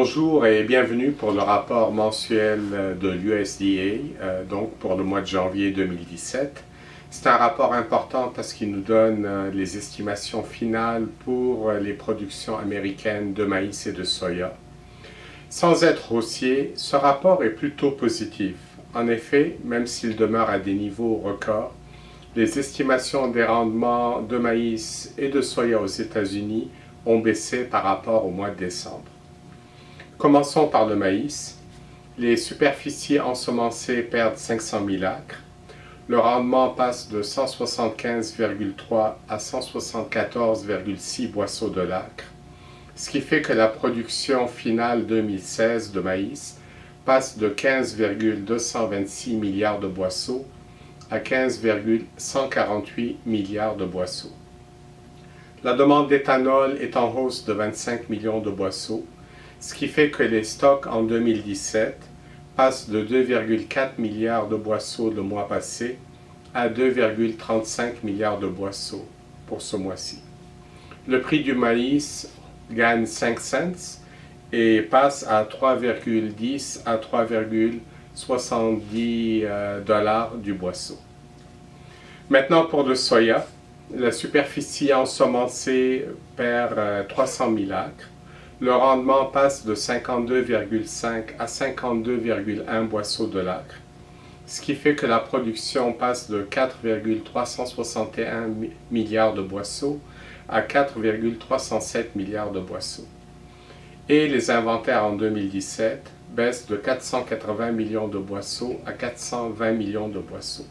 Bonjour et bienvenue pour le rapport mensuel de l'USDA, donc pour le mois de janvier 2017. C'est un rapport important parce qu'il nous donne les estimations finales pour les productions américaines de maïs et de soya. Sans être haussier, ce rapport est plutôt positif. En effet, même s'il demeure à des niveaux records, les estimations des rendements de maïs et de soya aux États-Unis ont baissé par rapport au mois de décembre. Commençons par le maïs. Les superficies ensemencées perdent 500 000 acres. Le rendement passe de 175,3 à 174,6 boisseaux de l'acre, ce qui fait que la production finale 2016 de maïs passe de 15,226 milliards de boisseaux à 15,148 milliards de boisseaux. La demande d'éthanol est en hausse de 25 millions de boisseaux, ce qui fait que les stocks en 2017 passent de 2,4 milliards de boisseaux le mois passé à 2,35 milliards de boisseaux pour ce mois-ci. Le prix du maïs gagne 5 cents et passe à 3,10 à 3,70 dollars du boisseau. Maintenant pour le soya, la superficie ensemencée perd 300 000 acres. Le rendement passe de 52,5 à 52,1 boisseaux de l'acre, ce qui fait que la production passe de 4,361 milliards de boisseaux à 4,307 milliards de boisseaux. Et les inventaires en 2017 baissent de 480 millions de boisseaux à 420 millions de boisseaux.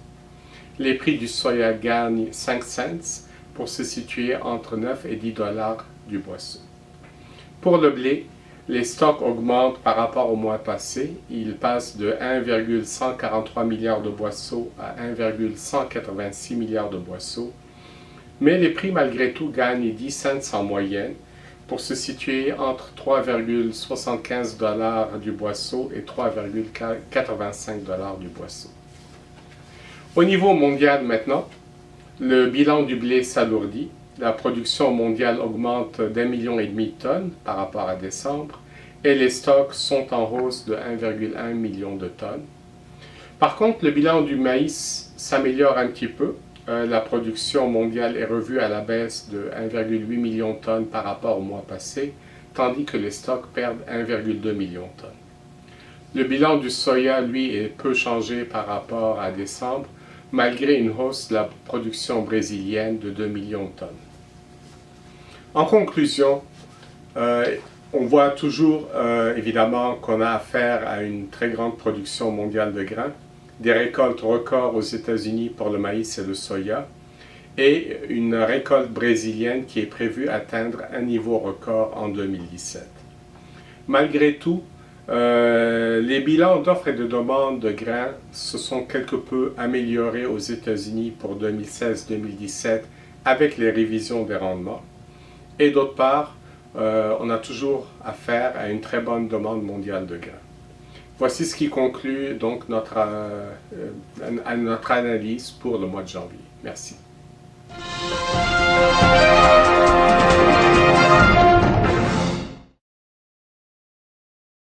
Les prix du soya gagnent 5 cents pour se situer entre 9 et 10 dollars du boisseau. Pour le blé, les stocks augmentent par rapport au mois passé. Ils passent de 1,143 milliards de boisseaux à 1,186 milliards de boisseaux. Mais les prix malgré tout gagnent 10 cents en moyenne pour se situer entre 3,75 dollars du boisseau et 3,85 dollars du boisseau. Au niveau mondial maintenant, le bilan du blé s'alourdit. La production mondiale augmente d'1,5 million de tonnes par rapport à décembre et les stocks sont en hausse de 1,1 million de tonnes. Par contre, le bilan du maïs s'améliore un petit peu. La production mondiale est revue à la baisse de 1,8 million de tonnes par rapport au mois passé, tandis que les stocks perdent 1,2 million de tonnes. Le bilan du soya, lui, est peu changé par rapport à décembre, malgré une hausse de la production brésilienne de 2 millions de tonnes. En conclusion, on voit toujours évidemment qu'on a affaire à une très grande production mondiale de grains, des récoltes records aux États-Unis pour le maïs et le soya, et une récolte brésilienne qui est prévue atteindre un niveau record en 2017. Malgré tout, les bilans d'offres et de demande de grains se sont quelque peu améliorés aux États-Unis pour 2016-2017 avec les révisions des rendements. Et d'autre part, on a toujours affaire à une très bonne demande mondiale de grains. Voici ce qui conclut donc notre analyse pour le mois de janvier. Merci.